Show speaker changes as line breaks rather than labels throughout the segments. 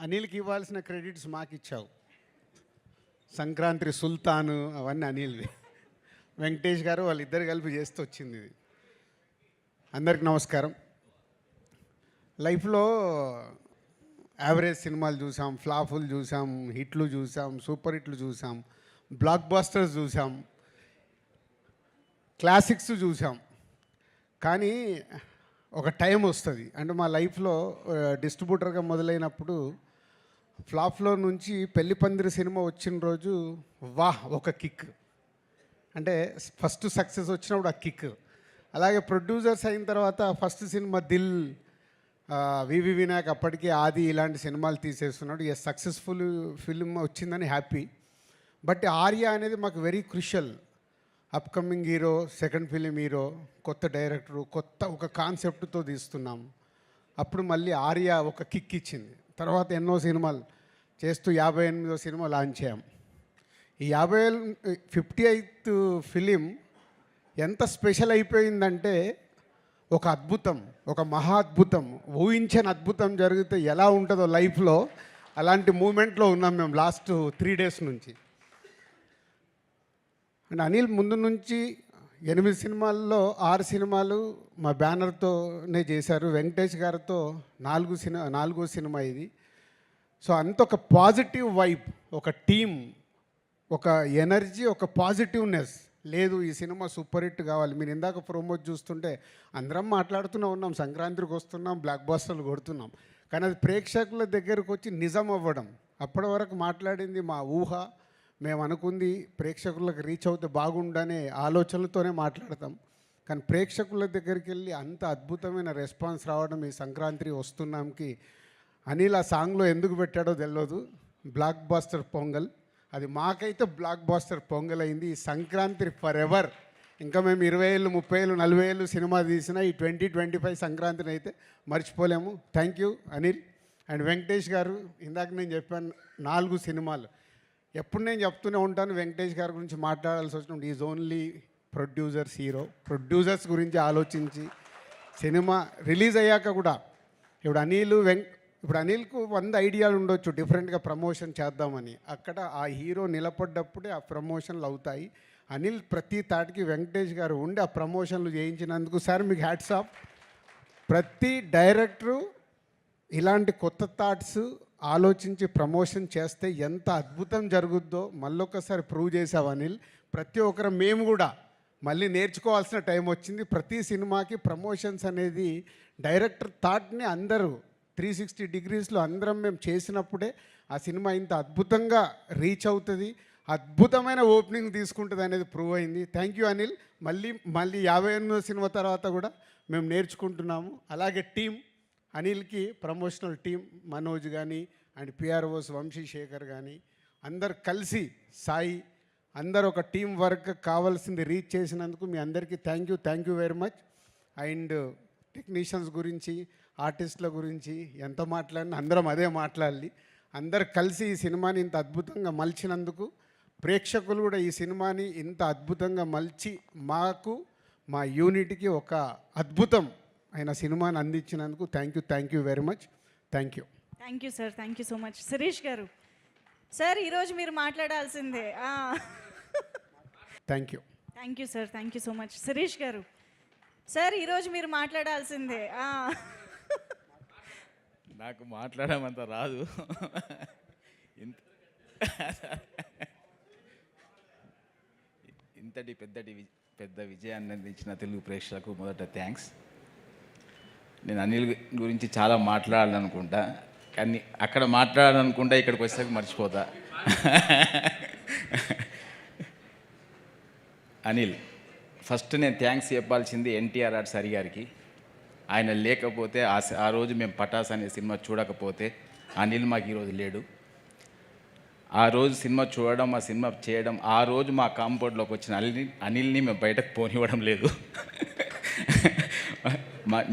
అనిల్కి ఇవ్వాల్సిన క్రెడిట్స్ మాకు ఇచ్చావు. సంక్రాంతి సుల్తాను అవన్నీ అనిల్వి. వెంకటేష్ గారు వాళ్ళిద్దరు కలిపి చేస్తూ వచ్చింది ఇది. అందరికి నమస్కారం. లైఫ్లో యావరేజ్ సినిమాలు చూసాం, ఫ్లాపులు చూసాం, హిట్లు చూసాం, సూపర్ హిట్లు చూసాం, బ్లాక్ బాస్టర్స్ చూసాం, క్లాసిక్స్ చూసాం. కానీ ఒక టైం వస్తుంది, అంటే మా లైఫ్లో డిస్ట్రిబ్యూటర్గా మొదలైనప్పుడు ఫ్లాప్లో నుంచి పెళ్లి పందిరి సినిమా వచ్చిన రోజు వాహ్ ఒక కిక్, అంటే ఫస్ట్ సక్సెస్ వచ్చినప్పుడు ఆ కిక్. అలాగే ప్రొడ్యూసర్స్ అయిన తర్వాత ఫస్ట్ సినిమా దిల్, వివి వినాయక్ అప్పటికి ఆది ఇలాంటి సినిమాలు తీసేస్తున్నాడు. ఏ సక్సెస్ఫుల్ ఫిల్మ్ వచ్చిందని హ్యాపీ. బట్ ఆర్య అనేది మాకు very crucial. Upcoming hero, second film hero, కొత్త డైరెక్టరు, కొత్త ఒక కాన్సెప్ట్తో తీస్తున్నాం. అప్పుడు మళ్ళీ ఆర్య ఒక కిక్ ఇచ్చింది. తర్వాత ఎన్నో సినిమాలు చేస్తూ 58వ సినిమా లాంచ్ అయ్యాం. ఈ 58th ఫిలిం ఎంత స్పెషల్ అయిపోయిందంటే ఒక అద్భుతం, ఒక మహా అద్భుతం, ఊహించని అద్భుతం జరిగితే ఎలా ఉంటుందో లైఫ్లో అలాంటి మూమెంట్లో ఉన్నాం మేము లాస్ట్ 3 days నుంచి. అండ్ అనిల్ ముందు నుంచి 8 సినిమాల్లో 6 సినిమాలు మా బ్యానర్తోనే చేశారు. వెంకటేష్ గారితో 4వ సినిమా ఇది. సో అంత ఒక పాజిటివ్ వైబ్, ఒక టీమ్, ఒక ఎనర్జీ, ఒక పాజిటివ్నెస్. లేదు ఈ సినిమా సూపర్ హిట్ కావాలి. మీరు ఇందాక ప్రోమోట్ చూస్తుంటే అందరం మాట్లాడుతూనే ఉన్నాం, సంక్రాంతికి వస్తున్నాం, బ్లాక్ బాస్టర్లు కొడుతున్నాం. కానీ అది ప్రేక్షకుల దగ్గరకు వచ్చి నిజం అవ్వడం. అప్పటి వరకు మాట్లాడింది మా ఊహ, మేము అనుకుంది ప్రేక్షకులకు రీచ్ అవుతే బాగుండనే ఆలోచనలతోనే మాట్లాడతాం. కానీ ప్రేక్షకుల దగ్గరికి వెళ్ళి అంత అద్భుతమైన రెస్పాన్స్ రావడం ఈ సంక్రాంతి వస్తున్నాంకి అనిల్ ఆ సాంగ్లో ఎందుకు పెట్టాడో తెలియదు. బ్లాక్ బాస్టర్ పొంగల్, అది మాకైతే బ్లాక్ బాస్టర్ పొంగల్ అయింది. ఈ సంక్రాంతి ఫర్ ఎవర్. ఇంకా మేము 20 ఏళ్ళు, 30 ఏళ్ళు, 40 ఏళ్ళు సినిమా తీసినా ఈ 2025 సంక్రాంతిని అయితే మర్చిపోలేము. Thank you Anil. And Venkatesh గారు, ఇందాక నేను చెప్పాను 4 సినిమాలు. ఎప్పుడు నేను చెప్తూనే ఉంటాను వెంకటేష్ గారి గురించి మాట్లాడాల్సి వచ్చినప్పుడు is only producers hero. Producers గురించి ఆలోచించి సినిమా రిలీజ్ అయ్యాక కూడా ఇప్పుడు అనిల్కు 100 ఐడియాలు ఉండొచ్చు డిఫరెంట్గా ప్రమోషన్ చేద్దామని. అక్కడ ఆ హీరో నిలబడ్డప్పుడే ఆ ప్రమోషన్లు అవుతాయి. అనిల్ ప్రతి తాటికి వెంకటేష్ గారు ఉండి ఆ ప్రమోషన్లు చేయించినందుకు సార్ మీకు హ్యాట్స్ ఆఫ్. ప్రతి డైరెక్టరు ఇలాంటి కొత్త థాట్స్ ఆలోచించి ప్రమోషన్ చేస్తే ఎంత అద్భుతం జరుగుద్దో మళ్ళొకసారి ప్రూవ్ చేసావు అనిల్. ప్రతి ఒక్కరు మేము కూడా మళ్ళీ నేర్చుకోవాల్సిన టైం వచ్చింది. ప్రతి సినిమాకి ప్రమోషన్స్ అనేది డైరెక్టర్ థాట్ని అందరూ 360 degreesలో అందరం మేము చేసినప్పుడే ఆ సినిమా ఇంత అద్భుతంగా రీచ్ అవుతుంది, అద్భుతమైన ఓపెనింగ్ తీసుకుంటుంది అనేది ప్రూవ్ అయింది. Thank you Anil. మళ్ళీ 58వ సినిమా తర్వాత కూడా మేము నేర్చుకుంటున్నాము. అలాగే టీం అనిల్కి ప్రమోషనల్ టీం మనోజ్ కానీ అండ్ పిఆర్ఓస్ వంశీశేఖర్ కానీ అందరు కలిసి సాయి అందరు ఒక టీం వర్క్ కావాల్సింది రీచ్ చేసినందుకు మీ అందరికీ thank you very much. And technicians గురించి, ఆర్టిస్టుల గురించి ఎంత మాట్లాడినా అందరం అదే మాట్లాడాలి. అందరు కలిసి ఈ సినిమాని ఇంత అద్భుతంగా మలిచినందుకు, ప్రేక్షకులు కూడా ఈ సినిమాని ఇంత అద్భుతంగా మలిచి మాకు మా యూనిట్కి ఒక అద్భుతం అయిన సినిమాని అందించినందుకు thank you very much. Thank you
sir. Thank you so much. Shirish garu sir, ఈరోజు మీరు మాట్లాడాల్సిందే.
Thank
you sir. Thank you so much. Shirish garu sir, ఈరోజు మీరు మాట్లాడాల్సిందే.
నాకు మాట్లాడమంత రాదు. ఇంతటి పెద్ద విజయాన్ని అందించిన తెలుగు ప్రేక్షకులకు మొదట థ్యాంక్స్. నేను అనిల్ గురించి చాలా మాట్లాడాలనుకుంటా, కానీ అక్కడ మాట్లాడాలనుకుంటా ఇక్కడికి వచ్చేసరికి మర్చిపోతా. అనిల్, ఫస్ట్ నేను థ్యాంక్స్ చెప్పాల్సింది ఎన్టీఆర్ సరి గారికి. ఆయన లేకపోతే ఆ రోజు మేము పటాస్ అనే సినిమా చూడకపోతే అనిల్ మాకు ఈరోజు లేడు. ఆ రోజు సినిమా చూడడం, ఆ సినిమా చేయడం, ఆ రోజు మా కాంపౌండ్లోకి వచ్చిన అనిల్ని మేము బయటకు పోనివ్వడం లేదు.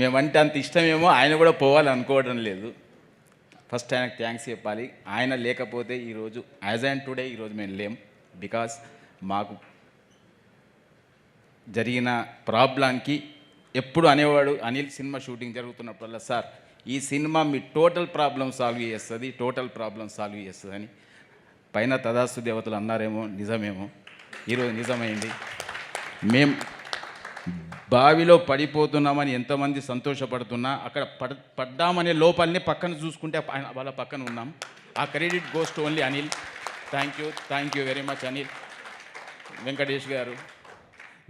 మేమంటే అంత ఇష్టమేమో, ఆయన కూడా పోవాలనుకోవడం లేదు. ఫస్ట్ ఆయనకు థ్యాంక్స్ చెప్పాలి. ఆయన లేకపోతే ఈరోజు యాజ్ అండ్ టుడే ఈరోజు మేము లేం. బికాస్ మాకు జరిగిన ప్రాబ్లంకి ఎప్పుడు అనేవాడు అనిల్ సినిమా షూటింగ్ జరుగుతున్నప్పుడల్లా, సార్ ఈ సినిమా మీ టోటల్ ప్రాబ్లం సాల్వ్ చేస్తుంది, టోటల్ ప్రాబ్లం సాల్వ్ చేస్తుందని పైన తదాస్తు దేవతలు అన్నారేమో, నిజమేమో, ఈరోజు నిజమైంది. మేం బావిలో పడిపోతున్నామని ఎంతమంది సంతోషపడుతున్నా అక్కడ పడ్డామనే లోపలనే పక్కన చూసుకుంటే వాళ్ళ పక్కన ఉన్నాం. ఆ credit goes to only Anil. Thank you very much Anil. Venkatesh గారు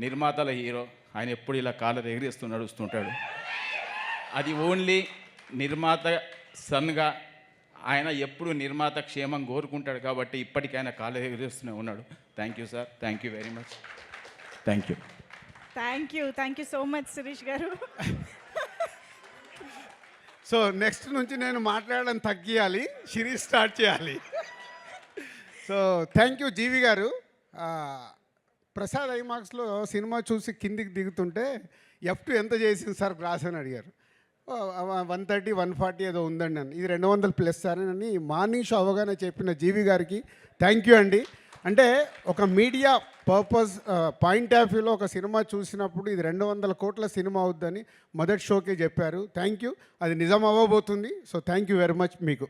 నిర్మాతల హీరో, ఆయన ఎప్పుడు ఇలా కాలర్ ఎగిరేస్తూ నడుస్తుంటాడు. అది ఓన్లీ నిర్మాత సన్గా ఆయన ఎప్పుడు నిర్మాత క్షేమం కోరుకుంటాడు కాబట్టి ఇప్పటికీ ఆయన కాలర్ ఎగిరేస్తూనే ఉన్నాడు. Thank you sir, thank you very much, thank you.
Thank you so much Shirish garu.
So next నుంచి నేను మాట్లాడడం తగ్గియాలి, సిరీస్ స్టార్ట్ చేయాలి. So thank you G V garu. Prasad ఐమాక్స్లో cinema చూసి కిందికి దిగుతుంటే F2 ఎంత చేసింది సార్ గ్రాస్ అని అడిగారు. 130, 140 ఏదో ఉందండి అని. ఇది 200+ సార్ అని మార్నింగ్ షో అవగానే చెప్పిన జీవి గారికి థ్యాంక్ యూ అండి. అంటే ఒక మీడియా పర్పస్ పాయింట్ ఆఫ్ వ్యూలో ఒక సినిమా చూసినప్పుడు ఇది 200 కోట్ల సినిమా అవుద్దని మొదటి షోకే చెప్పారు. Thank you. అది నిజం అవ్వబోతుంది. So thank you very much మీకు.